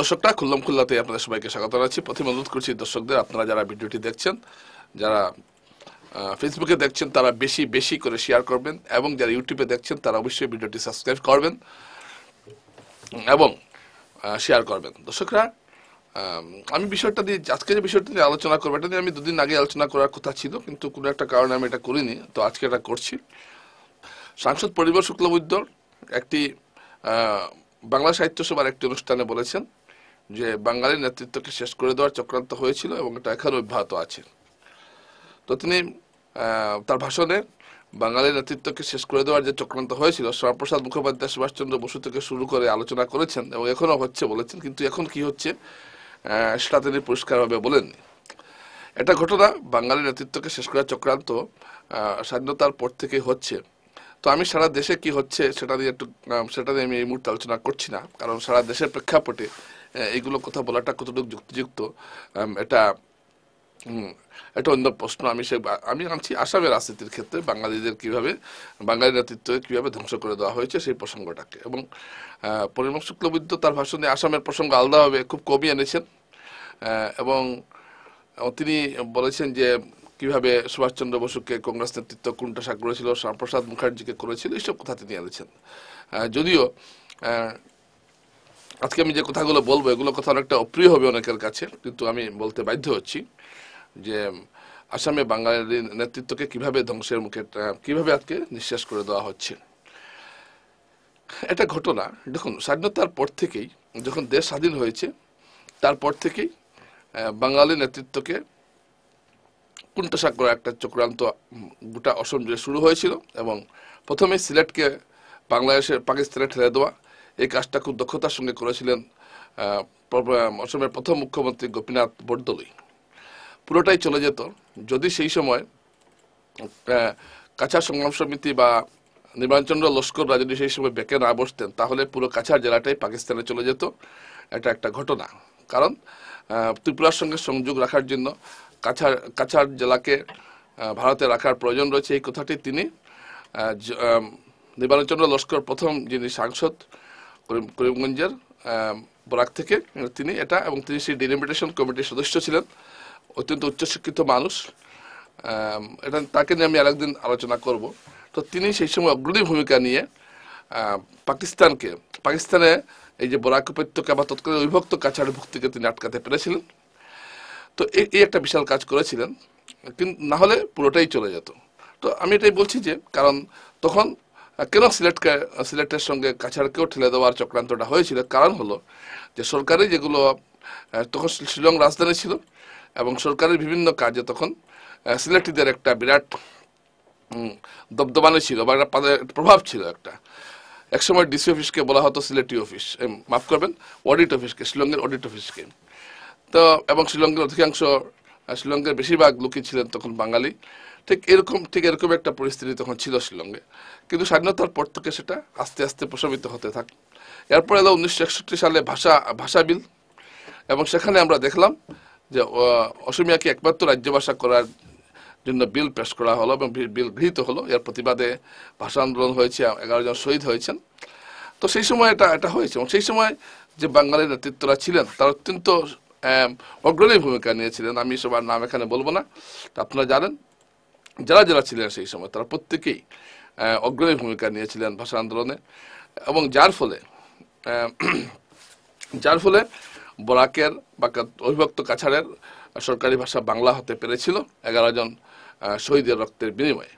দর্শকরা খুল্লাম খুল্লাতে আপনাদের সবাইকে স্বাগত জানাচ্ছি। প্রথমে অনুরোধ করছি দর্শকদের, আপনারা যারা ভিডিওটি দেখছেন, যারা ফেসবুকে দেখছেন তারা বেশি বেশি করে শেয়ার করবেন, এবং যারা ইউটিউবে দেখছেন তারা অবশ্যই ভিডিওটি সাবস্ক্রাইব করবেন এবং শেয়ার করবেন। দর্শকরা, আমি বিষয়টা দিয়ে আজকে যে বিষয়টা নিয়ে আলোচনা করবো, এটা নিয়ে আমি দুদিন আগে আলোচনা করার কথা ছিল, কিন্তু কোনো একটা কারণে আমি এটা করিনি, তো আজকে এটা করছি। সাংসদ পরিবার শুক্লবৈদ্য একটি বাংলা সাহিত্য সভার একটি অনুষ্ঠানে বলেছেন যে বাঙালির নেতৃত্বকে শেষ করে দেওয়ার চক্রান্ত হয়েছিল এবং এটা এখনো অব্যাহত আছে। তো তিনি তার ভাষণে বাঙালির নেতৃত্বকে শেষ করে দেওয়ার যে চক্রান্ত হয়েছিল, শ্যামাপ্রসাদ মুখোপাধ্যায়, সুভাষচন্দ্র বসু থেকে শুরু করে আলোচনা করেছেন এবং এখনো হচ্ছে বলেছেন, কিন্তু এখন কি হচ্ছে সেটা তিনি পরিষ্কারভাবে বলেননি। এটা ঘটনা বাঙালির নেতৃত্বকে শেষ করার চক্রান্ত স্বাধীনতার পর থেকে হচ্ছে। তো আমি সারা দেশে কি হচ্ছে সেটা নিয়ে আমি এই মুহূর্তে আলোচনা করছি না, কারণ সারা দেশের প্রেক্ষাপটে এইগুলো কথা বলাটা কতটুকু যুক্তিযুক্ত এটা অন্য প্রশ্ন। আমি আনছি আসামের রাজনীতির ক্ষেত্রে বাঙালি নেতৃত্ব কিভাবে ধ্বংস করে দেওয়া হয়েছে সেই প্রসঙ্গটাকে। এবং পরিমল শুক্লবৈদ্য তার ভাষণে আসামের প্রসঙ্গ আলাদাভাবে খুব কমই এনেছেন এবং তিনি বলেছেন যে কিভাবে সুভাষচন্দ্র বসুকে কংগ্রেস নেতৃত্ব কুণ্ঠাসা করেছিল, শ্যামাপ্রসাদ মুখার্জিকে করেছিল, এইসব কথা তিনি এনেছেন। যদিও আজকে আমি যে কথাগুলো বলবো এগুলো কথা অনেকটা অপ্রিয় হবে অনেকের কাছে, কিন্তু আমি বলতে বাধ্য হচ্ছি যে আসামে বাঙালির নেতৃত্বকে কিভাবে ধ্বংসের মুখে কিভাবে আজকে নিঃশেষ করে দেওয়া হচ্ছে। এটা ঘটনা, দেখুন, স্বাধীনতার পর থেকেই, যখন দেশ স্বাধীন হয়েছে তারপর থেকেই বাঙালি নেতৃত্বকে কুণ্ঠাসা করা একটা চক্রান্ত গোটা অসম জুড়ে শুরু হয়েছিল এবং প্রথমে সিলেটকে পাকিস্তানে ঠেলে দেওয়া, এই কাজটা খুব দক্ষতার সঙ্গে করেছিলেন অসমের প্রথম মুখ্যমন্ত্রী গোপীনাথ বরদলৈ। পুরোটাই চলে যেত যদি সেই সময় কাছাড় সংগ্রাম সমিতি বা নির্বাণচন্দ্র লস্কররা যদি সেই সময় বেঁকে না বসতেন, তাহলে পুরো কাছাড় জেলাটাই পাকিস্তানে চলে যেত। এটা একটা ঘটনা, কারণ ত্রিপুরার সঙ্গে সংযোগ রাখার জন্য কাছাড় জেলাকে ভারতে রাখার প্রয়োজন রয়েছে, এই কথাটি তিনি নির্বাণচন্দ্র লস্কর প্রথম যিনি সাংসদ করিমগঞ্জের বরাক থেকে, তিনি এটা, এবং তিনি সেই ডিলিমিটেশন কমিটির সদস্য ছিলেন, অত্যন্ত উচ্চশিক্ষিত মানুষ। এটা তাকে নিয়ে আমি আরেকদিন আলোচনা করব। তো তিনি সেই সময় অগ্রণী ভূমিকা নিয়ে পাকিস্তানে এই যে বরাক উপত্যকা বা তৎকালীন অবিভক্ত কাছাড় ভুক্তিকে তিনি আটকাতে পেরেছিলেন। তো এই একটা বিশাল কাজ করেছিলেন, কিন্তু না হলে পুরোটাই চলে যেত। তো আমি এটাই বলছি যে কারণ তখন কেন সিলেটের সঙ্গে কাছাড়কেও ঠেলে দেওয়ার চক্রান্তটা হয়েছিল, কারণ হলো যে সরকারি যেগুলো তখন শিলং রাজধানী ছিল এবং সরকারের বিভিন্ন কাজে তখন সিলেটিদের একটা বিরাট দবদবানি ছিল বা একটা প্রভাব ছিল। একসময় ডিসি অফিসকে বলা হতো সিলেটি অফিস, মাফ করবেন, অডিট অফিসকে, শিলংয়ের অডিট অফিসকে। তো এবং শিলংয়ের বেশিরভাগ লোকই ছিলেন তখন বাঙালি। ঠিক এরকম একটা পরিস্থিতি তখন ছিল শিলংয়ে, কিন্তু স্বাধীনতার পর থেকে সেটা আস্তে আস্তে প্রশমিত হতে থাকে। এরপর এলো 1961 সালে ভাষা বিল, এবং সেখানে আমরা দেখলাম যে অসমিয়াকে একমাত্র রাজ্য ভাষা করার জন্য বিল পেশ করা হলো এবং বিল গৃহীত হলো। এর প্রতিবাদে ভাষা আন্দোলন হয়েছে, 11 জন শহীদ হয়েছেন। তো সেই সময় এটা হয়েছে, এবং সেই সময় যে বাঙালি নেতৃত্বরা ছিলেন তারা অত্যন্ত অগ্রণী ভূমিকা নিয়েছিলেন। আমি সবার নাম এখানে বলবো না, আপনারা জানেন যারা ছিলেন সেই সময় তারা প্রত্যেকেই অগ্রণী ভূমিকা নিয়েছিলেন ভাষা আন্দোলনে, এবং যার ফলে বরাকের বা অবিভক্ত কাছাড়ের সরকারি ভাষা বাংলা হতে পেরেছিল 11 জন শহীদের রক্তের বিনিময়ে।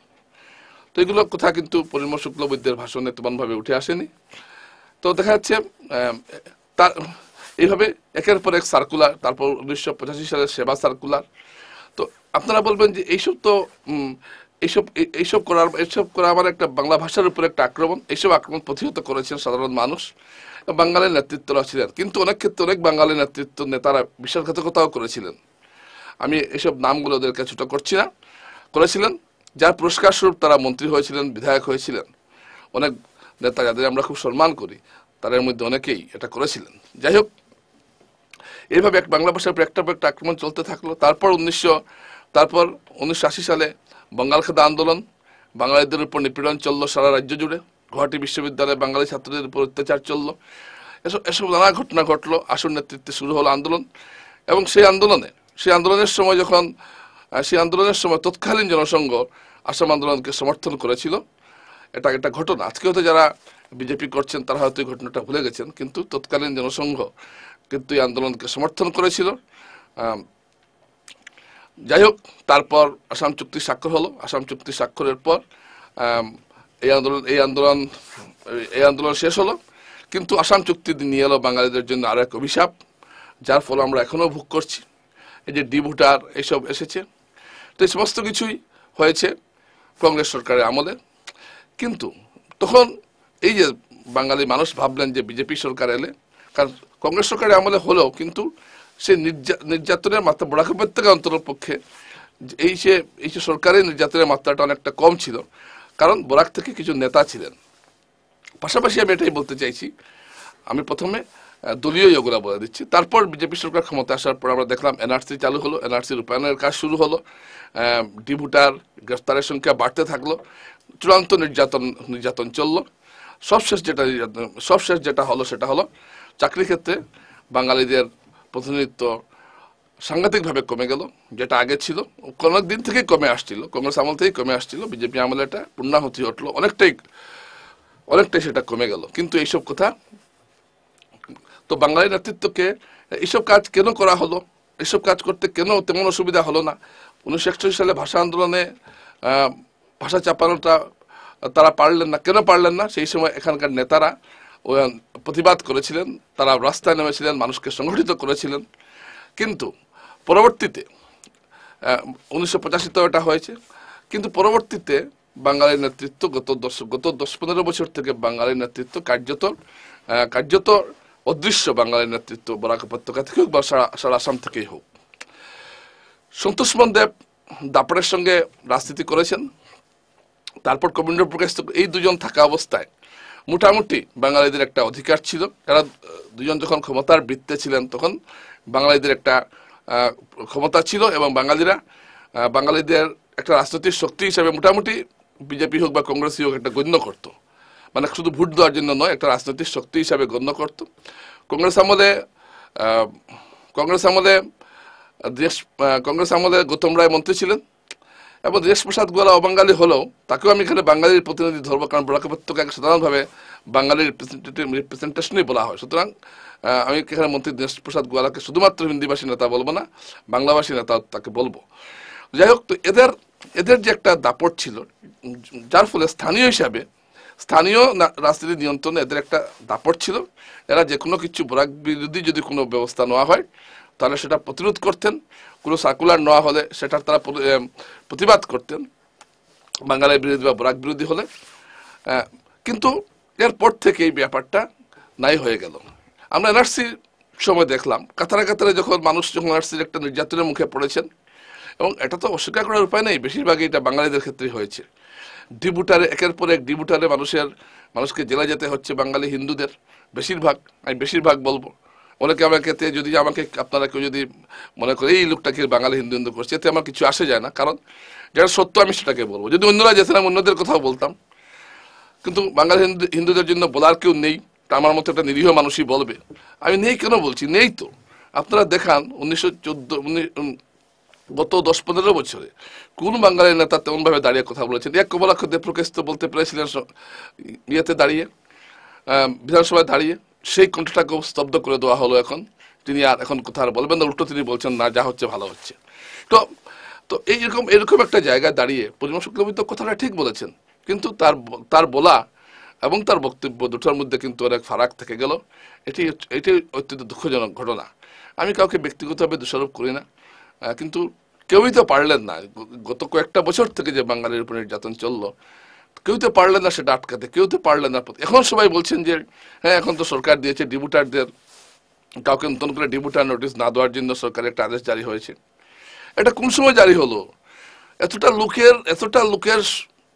তো এগুলো কথা কিন্তু পরিমল শুক্লবৈদ্যের ভাষণে তেমনভাবে উঠে আসেনি। তো দেখা যাচ্ছে তার এইভাবে একের পর এক সার্কুলার, তারপর 1985 সালের সেবা সার্কুলার। তো আপনারা বলবেন যে এইসব করা আমার একটা বাংলা ভাষার উপর একটা আক্রমণ। এইসব আক্রমণ প্রতিহত করেছেন সাধারণ মানুষ, বাঙালির নেতৃত্বরা ছিলেন, কিন্তু অনেক ক্ষেত্রে অনেক বাঙালি নেতারা বিশ্বাসঘাতকতাও করেছিলেন। আমি এইসব নামগুলো ওদেরকে ছোট করছি না, করেছিলেন, যার পুরস্কার স্বরূপ তারা মন্ত্রী হয়েছিলেন, বিধায়ক হয়েছিলেন। অনেক নেতা যাদের আমরা খুব সম্মান করি তাদের মধ্যে অনেকেই এটা করেছিলেন। যাই হোক, এইভাবে বাংলা ভাষার উপর একটা আক্রমণ চলতে থাকলো। তারপর 1980 সালে বঙ্গাল খাদা আন্দোলন, বাঙালিদের উপর নিপীড়ন চললো সারা রাজ্য জুড়ে। গুয়াহাটি বিশ্ববিদ্যালয়ে বাঙালি ছাত্রদের উপর অত্যাচার চললো। এসব এসব নানা ঘটনা ঘটলো। আসুর নেতৃত্বে শুরু হলো আন্দোলন, এবং সেই আন্দোলনের সময় যখন সেই আন্দোলনের সময় তৎকালীন জনসংঘ আসাম আন্দোলনকে সমর্থন করেছিল। এটা একটা ঘটনা। আজকে হয়তো যারা বিজেপি করছেন তারা হয়তো এই ঘটনাটা ভুলে গেছেন, কিন্তু তৎকালীন জনসংঘ কিন্তু এই আন্দোলনকে সমর্থন করেছিল। আম, যাই হোক, তারপর আসাম চুক্তি স্বাক্ষর হলো। আসাম চুক্তি স্বাক্ষরের পর আম, এই আন্দোলন শেষ হলো। কিন্তু আসাম চুক্তি নিয়ে এলো বাঙালিদের জন্য আরো এক অভিশাপ, যার ফলে আমরা এখনো ভোগ করছি। এই যে ডিভোটার এইসব এসেছে, তো এই সমস্ত কিছুই হয়েছে কংগ্রেস সরকারের আমলে। কিন্তু তখন এই যে বাঙালি মানুষ ভাবলেন যে বিজেপি সরকার এলে, কারণ কংগ্রেস সরকারের আমলে হলেও কিন্তু সেই নির্যাতনের মাত্রা বরাক উপত্যকা অঞ্চলের পক্ষে এই যে সরকারের নির্যাতনের মাত্রাটা অনেকটা কম ছিল, কারণ বরাক থেকে কিছু নেতা ছিলেন। পাশাপাশি আমি এটাই বলতে চাইছি, আমি প্রথমে দলীয় ইয়েগুলা বলে দিচ্ছি। তারপর বিজেপি সরকার ক্ষমতা আসার পর আমরা দেখলাম এনআরসি চালু হলো, এনআরসি রূপায়ণের কাজ শুরু হলো, ডিভোটার গ্রেফতারের সংখ্যা বাড়তে থাকলো, চূড়ান্ত নির্যাতন চললো। সবশেষ যেটা হলো সেটা হলো চাকরি ক্ষেত্রে বাঙালিদের প্রতিনিধিত্ব সাংঘাতিকভাবে কমে গেল। যেটা আগে ছিল অনেক দিন থেকেই কমে আসছিল, কংগ্রেস আমল থেকেই কমে আসছিল, বিজেপি আমলে এটা পূর্ণাহুতি ঘটলো, অনেকটাই সেটা কমে গেল। কিন্তু এইসব কথা তো বাঙালি নেতৃত্বকে এইসব কাজ কেন করা হলো, এইসব কাজ করতে কেন তেমন অসুবিধা হলো না? 1961 সালে ভাষা আন্দোলনে ভাষা চাপানোটা তারা পারলেন না, কেন পারলেন না? সেই সময় এখানকার নেতারা প্রতিবাদ করেছিলেন, তারা রাস্তায় নেমেছিলেন, মানুষকে সংগঠিত করেছিলেন। কিন্তু পরবর্তীতে 1985-তেও এটা হয়েছে, কিন্তু পরবর্তীতে বাঙালির নেতৃত্ব গত 10-15 বছর থেকে বাঙালির নেতৃত্ব কার্যত অদৃশ্য। বাঙালির নেতৃত্ব বরাক উপত্যকা থেকে হোক বা সারা আসাম থেকেই হোক। সন্তোষ দেব দাপড়ের সঙ্গে রাজনীতি করেছেন, তারপর কবীন্দ্র প্রকাশ, এই দুজন থাকা অবস্থায় মোটামুটি বাঙালিদের একটা অধিকার ছিল। এরা দুজন যখন ক্ষমতার বৃত্তে ছিলেন তখন বাঙালিদের একটা ক্ষমতা ছিল, এবং বাঙালিদের একটা রাজনৈতিক শক্তি হিসাবে মোটামুটি বিজেপি হোক বা কংগ্রেসই হোক একটা গণ্য করত। মানে শুধু ভোট দেওয়ার জন্য নয়, একটা রাজনৈতিক শক্তি হিসাবে গণ্য করত। কংগ্রেস আমলে গৌতম রায় মন্ত্রী ছিলেন, এবং দেশ প্রসাদ গোয়ালা অবাঙালি হলেও তাকেও আমি এখানে বাঙালির প্রতিনিধি ধরবো, কারণ বরাক উপত্যকাকে সাধারণভাবে বাঙালির রিপ্রেজেন্টেশনই বলা হয়। সুতরাং আমি এখানে মন্ত্রী দেশ প্রসাদ গোয়ালাকে শুধুমাত্র হিন্দিভাষী নেতা বলবো না, বাংলাভাষী নেতা তাকে বলবো। যাই হোক, তো এদের যে একটা দাপট ছিল, যার ফলে স্থানীয় রাজনীতি নিয়ন্ত্রণে এদের একটা দাপট ছিল। এরা যে কোনো কিছু বরাক বিরোধী যদি কোনো ব্যবস্থা নেওয়া হয় তাহলে সেটা প্রতিরোধ করতেন, কোনো সার্কুলার নেওয়া হলে সেটার তারা প্রতিবাদ করতেন বাঙালির বিরোধী বা বরাক বিরোধী হলে। কিন্তু এরপর থেকে এই ব্যাপারটা নাই হয়ে গেল। আমরা এনআরসির সময় দেখলাম কাতারে যখন মানুষ এনআরসির একটা নির্যাতনের মুখে পড়েছেন, এবং এটা তো অস্বীকার করার উপায় নেই, বেশিরভাগই এটা বাঙালিদের ক্ষেত্রেই হয়েছে। একের পর এক ডিভোটারে মানুষকে জেলে যেতে হচ্ছে, বাঙালি হিন্দুদের আমি বেশিরভাগ বলবো। অনেকে আপনারা কেউ যদি মনে করে এই লোকটাকে বাঙালি হিন্দু করছে, এতে আমার কিছু আসে যায় না, কারণ যেটা সত্য আমি সেটাকে বলবো। যদি অন্যরা যেতেন অন্যদের কথাও বলতাম, কিন্তু বাঙালি হিন্দুদের জন্য বলার কেউ নেই, আমার মতো একটা নিরীহ মানুষই বলবে। আমি নেই কেন বলছি? নেই তো। আপনারা দেখান গত 10-15 বছরে কোন বাঙালি নেতা তেমন ভাবে দাঁড়িয়ে কথা বলেছেন? এক কমলাক্ষ দেবপ্রকাশ তো বলতে পেরেছিলেন দাঁড়িয়ে, বিধানসভায় দাঁড়িয়ে, সেই কণ্ঠটাকে স্তব্ধ করে দেওয়া হলো। তিনি এখন কথা আর বলবেন না, উল্টো তিনি বলছেন না, যা হচ্ছে ভালো হচ্ছে। তো এরকম একটা জায়গায় দাঁড়িয়ে পরিমল শুক্লবৈদ্য তো কথাটা ঠিক বলেছেন, কিন্তু তার বলা এবং তার বক্তব্য দুটোর মধ্যে কিন্তু অনেক ফারাক থেকে গেল। এটি অত্যন্ত দুঃখজনক ঘটনা। আমি কাউকে ব্যক্তিগতভাবে দোষারোপ করি না, কিন্তু কেউই তো পারলেন না। গত কয়েকটা বছর থেকে যে বাঙালির উপর নির্যাতন চললো, কেউ তো পারলেন না সেটা আটকাতে, কেউ তো পারলেন না। এখন সবাই বলছেন যে হ্যাঁ, এখন তো সরকার দিয়েছে ডিভোটারদের কাউকে নতুন করে ডিভোটার নোটিশ না দেওয়ার জন্য সরকারের একটা আদেশ জারি হয়েছে। এটা কোন সময় জারি হলো? এতটা লোকের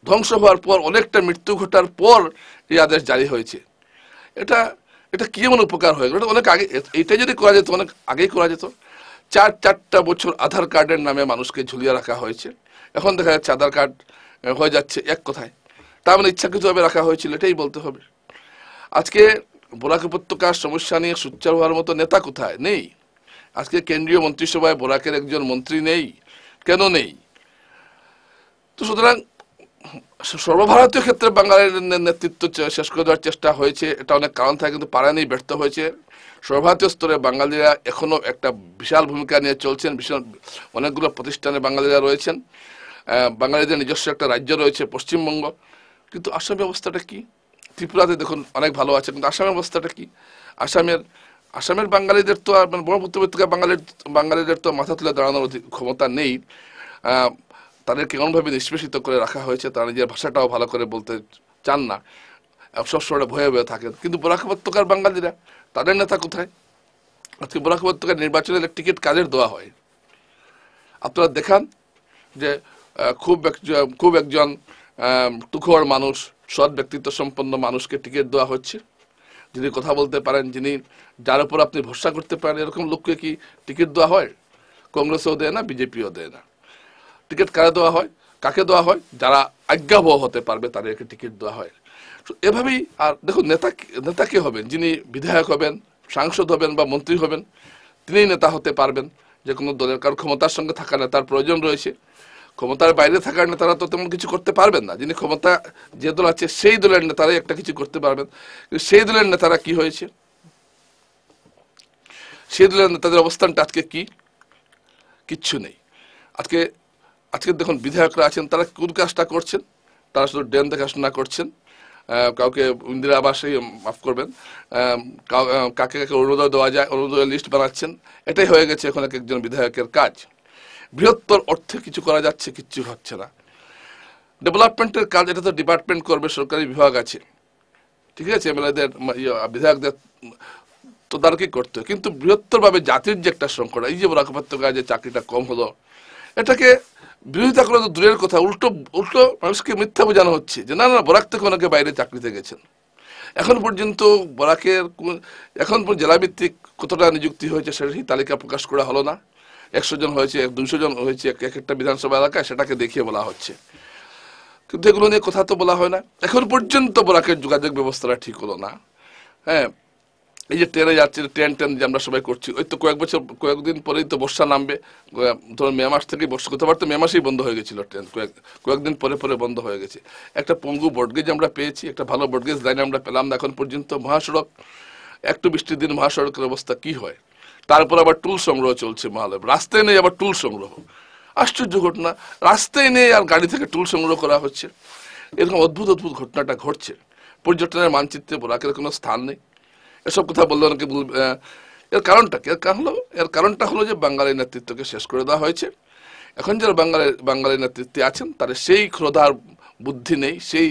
ধ্বংস হওয়ার পর, অনেকটা মৃত্যু ঘটার পর এই আদেশ জারি হয়েছে। এটা কি এমন উপকার হয়ে গেল? এটা অনেক আগে, এইটা যদি করা যেত অনেক আগেই করা যেত। 4 বছর আধার কার্ডের নামে মানুষকে ঝুলিয়ে রাখা হয়েছে। এখন দেখা যাচ্ছে আধার কার্ড হয়ে যাচ্ছে এক কথায়, তার মানে ইচ্ছাকৃতভাবে রাখা হয়েছিল, এটাই বলতে হবে। আজকে বরাক উপত্যকার সমস্যা নিয়ে সোচ্চার হওয়ার মতো নেতা কোথায়? নেই। আজকে কেন্দ্রীয় মন্ত্রিসভায় বরাকের একজন মন্ত্রী নেই। কেন নেই? তো সুতরাং সর্বভারতীয় ক্ষেত্রে বাঙালির নেতৃত্ব শেষ করে দেওয়ার চেষ্টা হয়েছে, এটা অনেক কারণ থাকে, কিন্তু পারেনি, ব্যর্থ হয়েছে। সর্বভারতীয় স্তরে বাঙালিরা এখনো একটা বিশাল ভূমিকা নিয়ে চলছেন, বিশাল অনেকগুলো প্রতিষ্ঠানে বাঙালিরা রয়েছেন। বাঙালিদের নিজস্ব একটা রাজ্য রয়েছে পশ্চিমবঙ্গ, কিন্তু আসামের অবস্থাটা কি? ত্রিপুরাতে দেখুন অনেক ভালো আছে, কিন্তু আসামের অবস্থাটা কি? আসামের বাঙালিদের তো আর ব্রহ্মপুত্র উপত্যকা বাঙালিদের তো মাথা তুলে দাঁড়ানোর ক্ষমতা নেই। তাদেরকে এমনভাবে নিষ্পেষিত করে রাখা হয়েছে, তারা নিজের ভাষাটাও ভালো করে বলতে চান না, সবসময় ভয়ে ভয়ে থাকেন। কিন্তু বরাক উপত্যকার বাঙালিরা, তাদের নেতা কোথায়? আজকে বরাক উপত্যকার নির্বাচনের টিকিট কাদের দেওয়া হয়? আপনারা দেখান যে খুব একজন তুখোড় মানুষ, সৎ ব্যক্তিত্ব সম্পন্ন মানুষকে টিকিট দেওয়া হচ্ছে, যিনি কথা বলতে পারেন, যার উপর আপনি ভরসা করতে পারেন, এরকম লোককে কি টিকিট দেওয়া হয়? কংগ্রেসও দেয় না, বিজেপিও দেয় না। টিকিট কারা দেওয়া হয়? কাকে দেওয়া হয়? যারা আজ্ঞাবহ হতে পারবে তাদেরকে টিকিট দেওয়া হয়। এভাবেই। আর দেখুন, নেতা কে হবেন? যিনি বিধায়ক হবেন, সাংসদ হবেন বা মন্ত্রী হবেন, তিনিই নেতা হতে পারবেন যে কোনো দলের। কারণ ক্ষমতার সঙ্গে থাকা নেতার প্রয়োজন রয়েছে। ক্ষমতার বাইরে থাকার নেতারা তো তেমন কিছু করতে পারবেন না। যিনি ক্ষমতা, যে দল আছে সেই দলের নেতারাই একটা কিছু করতে পারবেন। কিন্তু সেই দলের নেতারা কি হয়েছে? সেই দলের নেতাদের অবস্থানটা আজকে কি? কিচ্ছু নেই। আজকে আজকে দেখুন, বিধায়করা আছেন, তারা কোন কাজটা করছেন? তারা শুধু ড্রেন দেখাশোনা করছেন, কাউকে ইন্দিরা আবাসে, মাফ করবেন, কাকে কাকে অরুণোদয় দেওয়া যায়, অরুণোদয় লিস্ট বানাচ্ছেন। এটাই হয়ে গেছে এখন একজন বিধায়কের কাজ। বৃহত্তর অর্থে কিছু করা যাচ্ছে, কিচ্ছু হচ্ছে না। ডেভেলপমেন্টের কাজ, এটা তো ডিপার্টমেন্ট করবে, সরকারি বিভাগ আছে, ঠিক আছে, এমএলএদের, বিধায়কদের তদারকি করতে হয়। কিন্তু বৃহত্তরভাবে জাতির যে একটা সংকট, এই যে বরাক উপত্যকায় যে চাকরিটা কম হলো, এটাকে বিরোধিতা করে তো দূরের কথা, উল্টো উল্টো মানুষকে মিথ্যা বোঝানো হচ্ছে যে না না, বরাক থেকে অনেকে বাইরে চাকরিতে গেছেন। এখন পর্যন্ত বরাকের জেলাভিত্তিক কতটা নিযুক্তি হয়েছে সেই তালিকা প্রকাশ করা হলো না। 100 জন হয়েছে, 200 জন হয়েছে এক একটা বিধানসভা এলাকায়, সেটাকে দেখিয়ে বলা হচ্ছে। কিন্তু এগুলো নিয়ে কথা তো বলা হয় না। এখন পর্যন্ত বরাকের যোগাযোগ ব্যবস্থাটা ঠিক হলো না। হ্যাঁ, এই যে ট্রেনে যাচ্ছে, ট্রেন যে আমরা সবাই করছি, ওই তো কয়েকদিন পরেই তো বর্ষা নামবে। ধরুন মে মাস থেকেই বর্ষা, গতবার তো মে মাসেই বন্ধ হয়ে গেছিল ট্রেন, কয়েকদিন পরে পরে বন্ধ হয়ে গেছে। একটা পঙ্গু ব্রডগেজ আমরা পেয়েছি, একটা ভালো ব্রডগেজ লাইন আমরা পেলাম না এখন পর্যন্ত। মহাসড়ক, একটু বৃষ্টির দিন মহাসড়কের অবস্থা কি হয়? তারপর আবার টুল সংগ্রহ চলছে মহালয়, রাস্তায় নেই আবার টুল সংগ্রহ। আশ্চর্য ঘটনা, রাস্তায় নেই আর গাড়ি থেকে টুল সংগ্রহ করা হচ্ছে। এরকম অদ্ভুত অদ্ভুত ঘটনাটা ঘটছে। পর্যটনের মানচিত্রে বরাকের কোনো স্থান নেই। এসব কথা বললে অনেকে বলবে এর কারণটা কি? এর কারণটা হলো যে বাঙালি নেতৃত্বকে শেষ করে দেওয়া হয়েছে। এখন যারা বাঙালি নেতৃত্বে আছেন, তাদের সেই ক্ষুধার বুদ্ধি নেই, সেই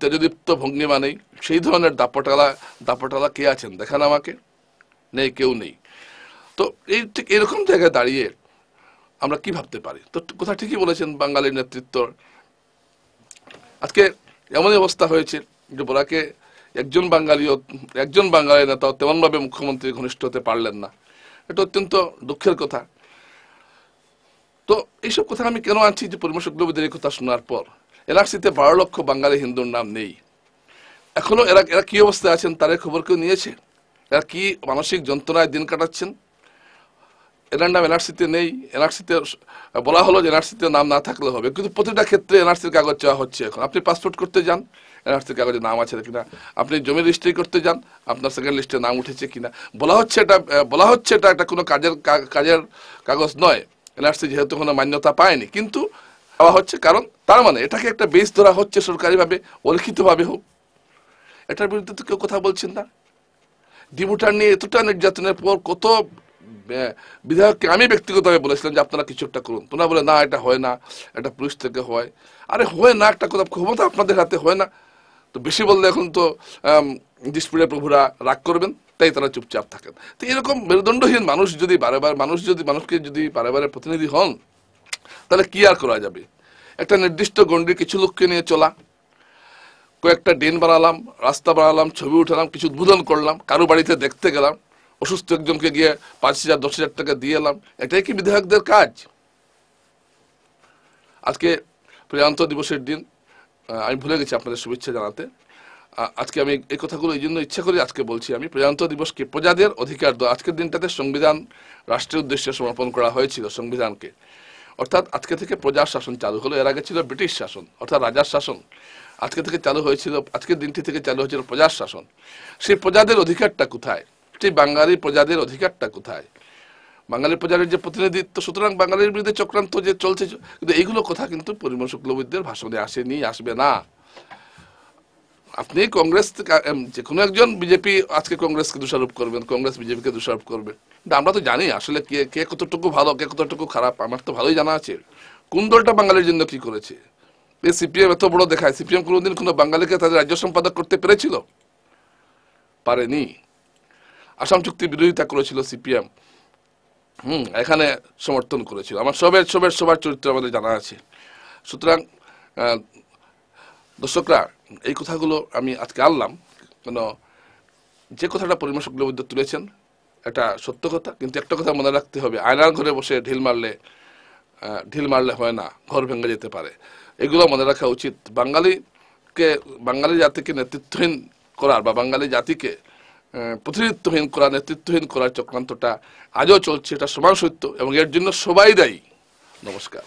তেজদীপ্ত ভঙ্গিমা নেই, সেই ধরনের দাপটালা কে আছেন দেখান আমাকে। নেই, কেউ নেই। তো ঠিক এরকম জায়গায় দাঁড়িয়ে আমরা কি ভাবতে পারি? তো কথা ঠিকই বলেছেন বাঙালি নেতৃত্ব। আজকে এমনই অবস্থা হয়েছে যে বরাকে একজন বাঙালি নেতা তেমন ভাবে মুখ্যমন্ত্রী ঘনিষ্ঠ হতে পারলেন না। এটা অত্যন্ত দুঃখের কথা। তো এইসব কথা আমি কেন আনছি? যে পরিবেশ উগ্রবাদের কথা শোনার পর এনআরসিতে 12 লক্ষ বাঙালি হিন্দুর নাম নেই। এখনো এরা কি অবস্থায় আছেন তার খবর কেউ নিয়েছে? এরা কি মানসিক যন্ত্রণায় দিন কাটাচ্ছেন? এনার নাম এনআরসিতে নেই। এনআরসিতে বলা হলো যে এনআরসিতে নাম না থাকলে হবে, কিন্তু প্রতিটা ক্ষেত্রে এনআরসির কাগজ চাওয়া হচ্ছে। এখন আপনি পাসপোর্ট করতে যান, এনআরসির কাগজে নাম আছে কিনা, আপনি জমি রেজিস্ট্রি করতে যান, আপনার সেকেন্ড লিস্টে নাম উঠেছে কিনা। বলা হচ্ছে এটা একটা কোনো কাজের কাগজ নয়, এনআরসি যেহেতু কোনো মান্যতা পায়নি, কিন্তু দেওয়া হচ্ছে। কারণ তার মানে এটাকে একটা বেস ধরা হচ্ছে সরকারিভাবে, অলিখিতভাবে হোক। এটার বিরুদ্ধে তো কেউ কথা বলছেন না। ডিভোটার নিয়ে এতটা নির্যাতনের পর কত বিধায়ককে আমি ব্যক্তিগতভাবে বলেছিলাম যে আপনারা কিছু একটা করুন। তোমরা বলে না, এটা হয় না, এটা পুলিশ থেকে হয়। আরে হয় না, একটা কথা, ক্ষমতা আপনাদের হাতে, হয় না। তো বেশি বললে এখন তো ডিসপ্লে প্রভুরা রাগ করবেন, তাই তারা চুপচাপ থাকেন। তো এরকম মেরুদণ্ডহীন মানুষকে যদি বারে বারে প্রতিনিধি হন, তাহলে কি আর করা যাবে? একটা নির্দিষ্ট গণ্ডির কিছু লোককে নিয়ে চলা, কয়েকটা ড্রেন বানালাম, রাস্তা বানালাম, ছবি উঠালাম, কিছু উদ্বোধন করলাম, কারো বাড়িতে দেখতে গেলাম, অসুস্থ একজনকে গিয়ে 5,000 10,000 টাকা দিয়ে এলাম, এটাই কি বিধায়কদের কাজ? আজকে প্রজাতন্ত্র দিবসের দিন, আমি ভুলে গেছি আপনাদের শুভেচ্ছা জানাতে। আজকে আমি এই কথাগুলো এই জন্য ইচ্ছা করে আজকে বলছি, আমি প্রজাতন্ত্র দিবসকে প্রজাদের অধিকার দেওয়া, আজকের দিনটাতে সংবিধান রাষ্ট্রের উদ্দেশ্যে সমর্পণ করা হয়েছিল সংবিধানকে, অর্থাৎ আজকে থেকে প্রজার শাসন চালু হলো। এর আগে ছিল ব্রিটিশ শাসন অর্থাৎ রাজার শাসন, আজকে থেকে চালু হয়েছিল, আজকের দিনটি থেকে চালু হয়েছিল প্রজার শাসন। সেই প্রজাদের অধিকারটা কোথায়, সেই বাঙালি প্রজাদের অধিকারটা কোথায়, বাঙালি প্রজাদের যে প্রতিনিধিত্ব, সুতরাং বাঙালির বিরুদ্ধে চক্রান্ত যে চলছে, কিন্তু এইগুলো কথা কিন্তু পরিমল শুক্লবৈদ্যের ভাষণে আসেনি, আসবে না। আপনি কংগ্রেস যে কোনো একজন বিজেপি আজকে কংগ্রেসকে দোষারোপ করবেন, কংগ্রেস বিজেপিকে দোষারোপ করবে, কিন্তু আমরা তো জানি আসলে কে কে কতটুকু ভালো, কে কতটুকু খারাপ। আমার তো ভালোই জানা আছে কোন দলটা বাঙালির জন্য কি করেছে। এই সিপিএম এত বড় দেখায়, সিপিএম কোনোদিন কোনো বাঙালিকে তাদের রাজ্য সম্পাদক করতে পেরেছিল? পারেনি। আসাম চুক্তি বিরোধিতা করেছিল সিপিএম, এখানে সমর্থন করেছিল। আমার সবার চরিত্র আমাদের জানা আছে। সুতরাং দর্শকরা, এই কথাগুলো আমি আজকে আনলাম কেন, যে কথাটা পরিমল শুক্লবৈদ্য তুলেছেন এটা সত্য কথা, কিন্তু একটা কথা মনে রাখতে হবে, আয়নার ঘরে বসে ঢিল মারলে হয় না, ঘর ভেঙে যেতে পারে। এগুলো মনে রাখা উচিত। বাঙালি জাতিকে নেতৃত্বহীন করার বা বাঙালি জাতিকে প্রতিনিধিত্বহীন করা, নেতৃত্বহীন করার চক্রান্তটা আজও চলছে, এটা সমান সত্য এবং এর জন্য সবাই দায়ী। নমস্কার।